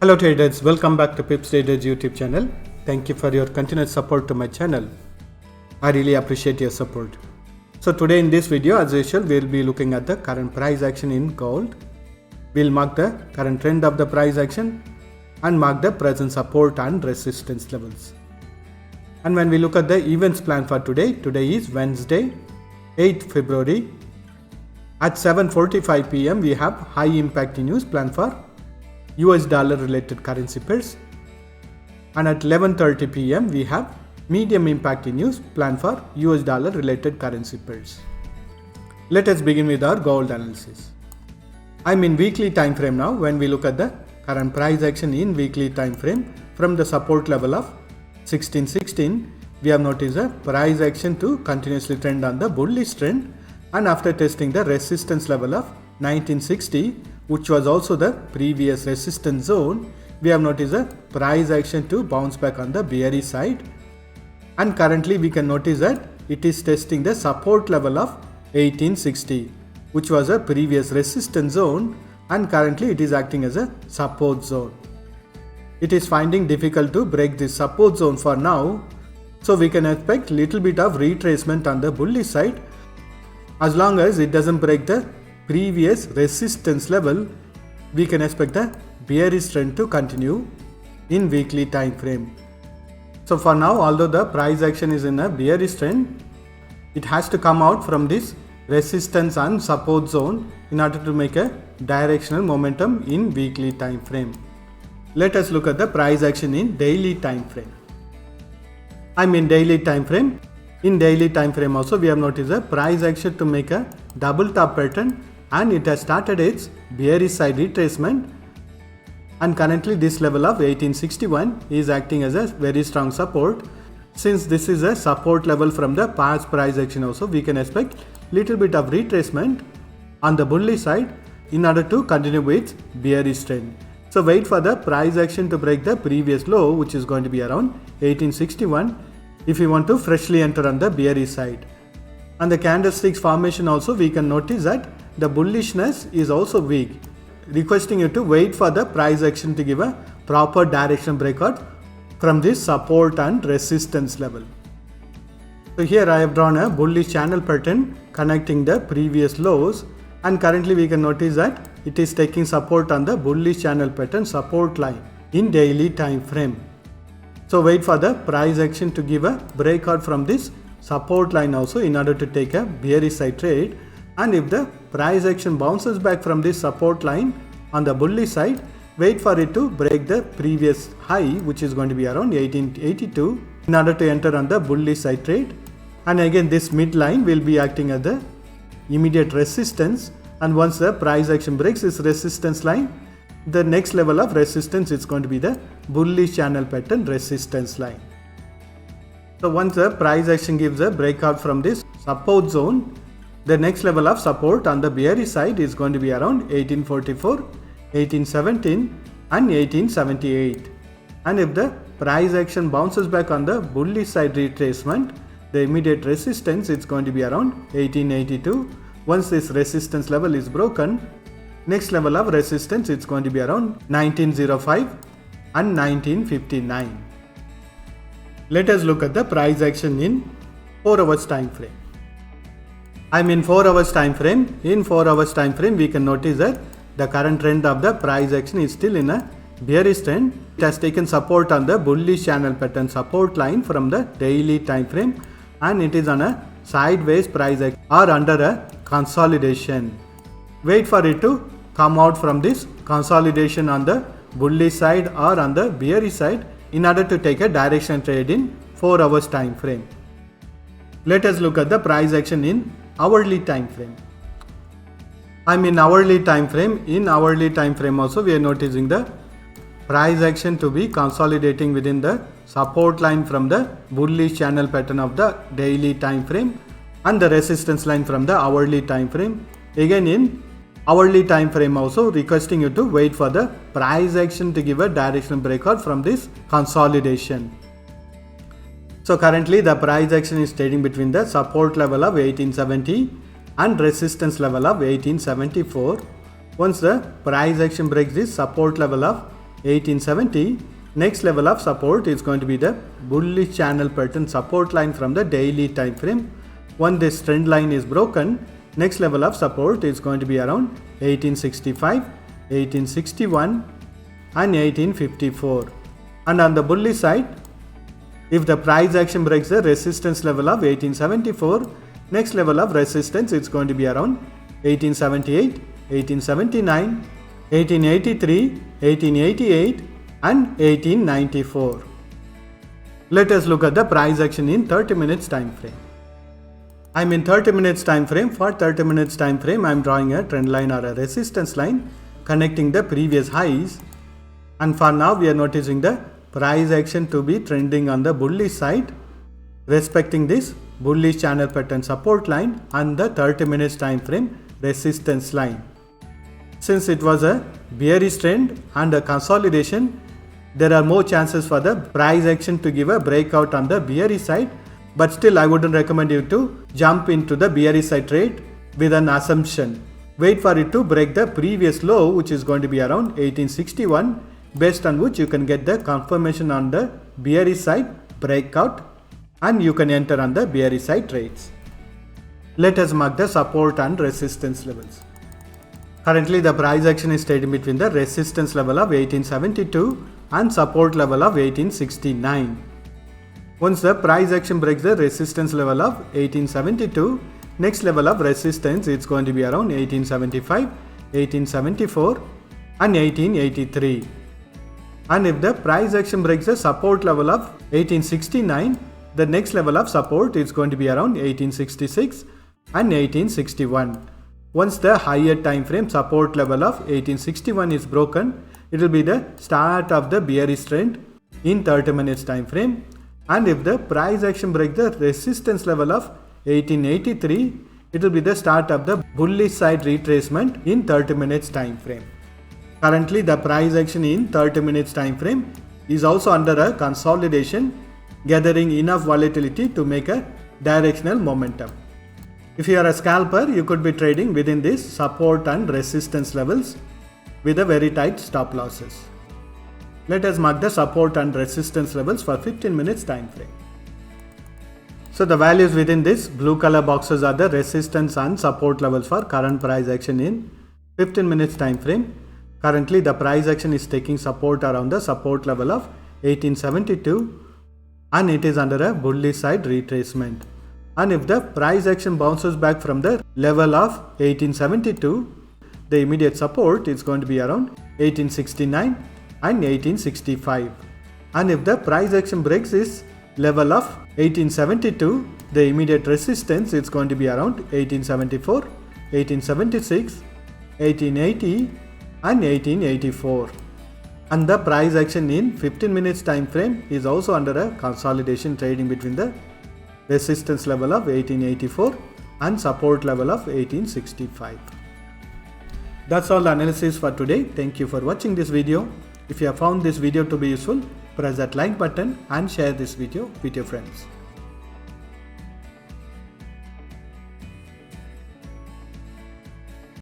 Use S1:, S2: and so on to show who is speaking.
S1: Hello traders, welcome back to PipsTraders YouTube channel. Thank you for your continued support to my channel. I really appreciate your support. So today in this video, as usual, we'll be looking at the current price action in gold. We'll mark the current trend of the price action and mark the present support and resistance levels. And when we look at the events plan for today is Wednesday, 8th February. At 7:45 p.m. we have high impact news planned for US dollar related currency pairs, and at 11:30 p.m. we have medium impact news planned for US dollar related currency pairs. Let us begin with our gold analysis. I'm in weekly time frame now. When we look at the current price action in weekly time frame from the support level of 1616, we have noticed a price action to continuously trend on the bullish trend, and after testing the resistance level of 1960, which was also the previous resistance zone, we have noticed a price action to bounce back on the bearish side, and currently we can notice that it is testing the support level of 1860, which was a previous resistance zone, and currently it is acting as a support zone. It is finding difficult to break this support zone for now, so we can expect little bit of retracement on the bullish side. As long as it doesn't break the previous resistance level, we can expect the bearish trend to continue in weekly time frame. So for now, although the price action is in a bearish trend, it has to come out from this resistance and support zone in order to make a directional momentum in weekly time frame. Let us look at the price action in daily time frame. I'm in daily time frame. In daily time frame also, we have noticed a price action to make a double top pattern, and it has started its bearish side retracement, and currently this level of 1861 is acting as a very strong support. Since this is a support level from the past price action also, we can expect little bit of retracement on the bullish side in order to continue with bearish trend. So wait for the price action to break the previous low, which is going to be around 1861, if you want to freshly enter on the bearish side. And the candlesticks formation also, we can notice that the bullishness is also weak, requesting you to wait for the price action to give a proper direction breakout from this support and resistance level. So here I have drawn a bullish channel pattern connecting the previous lows, and currently we can notice that it is taking support on the bullish channel pattern support line in daily time frame. So wait for the price action to give a breakout from this support line also in order to take a bearish side trade, and if the price action bounces back from this support line on the bullish side, wait for it to break the previous high, which is going to be around 1882, in order to enter on the bullish side trade. And again this midline will be acting as the immediate resistance, and once the price action breaks this resistance line, the next level of resistance is going to be the bullish channel pattern resistance line. So once the price action gives a breakout from this support zone, the next level of support on the bearish side is going to be around 1844, 1817 and 1878. And if the price action bounces back on the bullish side retracement, the immediate resistance is going to be around 1882. Once this resistance level is broken, next level of resistance is going to be around 1905 and 1959. Let us look at the price action in 4 hours time frame. I'm in 4 hours time frame. In 4 hours time frame, we can notice that the current trend of the price action is still in a bearish trend. It has taken support on the bullish channel pattern support line from the daily time frame, and it is on a sideways price action or under a consolidation. Wait for it to come out from this consolidation on the bullish side or on the bearish side in order to take a direction trade in 4 hours time frame. Let us look at the price action in hourly time frame. I'm in hourly time frame. In hourly time frame also, we are noticing the price action to be consolidating within the support line from the bullish channel pattern of the daily time frame and the resistance line from the hourly time frame. Again in hourly time frame also, requesting you to wait for the price action to give a directional breakout from this consolidation. So currently the price action is trading between the support level of 1870 and resistance level of 1874. Once the price action breaks this support level of 1870. Next level of support is going to be the bullish channel pattern support line from the daily time frame. Once this trend line is broken, next level of support is going to be around 1865, 1861 and 1854. And on the bullish side, if the price action breaks the resistance level of 1874, next level of resistance is going to be around 1878, 1879, 1883, 1888 and 1894. Let us look at the price action in 30 minutes time frame. I'm in 30 minutes time frame. For 30 minutes time frame, I'm drawing a trend line or a resistance line connecting the previous highs. And for now, we are noticing the price action to be trending on the bullish side, respecting this bullish channel pattern support line and the 30 minutes time frame resistance line. Since it was a bearish trend and a consolidation, there are more chances for the price action to give a breakout on the bearish side, but still I wouldn't recommend you to jump into the bearish side trade with an assumption. Wait for it to break the previous low, which is going to be around 1861, based on which you can get the confirmation on the bearish side breakout and you can enter on the bearish side trades. Let us mark the support and resistance levels. Currently the price action is trading between the resistance level of 1872 and support level of 1869. Once the price action breaks the resistance level of 1872, next level of resistance is going to be around 1875, 1874 and 1883. And if the price action breaks the support level of 1869, the next level of support is going to be around 1866 and 1861. Once the higher time frame support level of 1861 is broken, it will be the start of the bearish trend in 30 minutes time frame. And if the price action breaks the resistance level of 1883, it will be the start of the bullish side retracement in 30 minutes time frame. Currently the price action in 30 minutes time frame is also under a consolidation, gathering enough volatility to make a directional momentum. If you are a scalper, you could be trading within this support and resistance levels with a very tight stop losses. Let us mark the support and resistance levels for 15 minutes time frame. So the values within this blue color boxes are the resistance and support levels for current price action in 15 minutes time frame. Currently the price action is taking support around the support level of 1872 and it is under a bullish side retracement. And if the price action bounces back from the level of 1872, the immediate support is going to be around 1869 and 1865. And if the price action breaks this level of 1872, the immediate resistance is going to be around 1874, 1876, 1880 and 1884. And the price action in 15 minutes time frame is also under a consolidation, trading between the resistance level of 1884 and support level of 1865. That's all the analysis for today. Thank you for watching this video. If you have found this video to be useful, press that like button and share this video with your friends.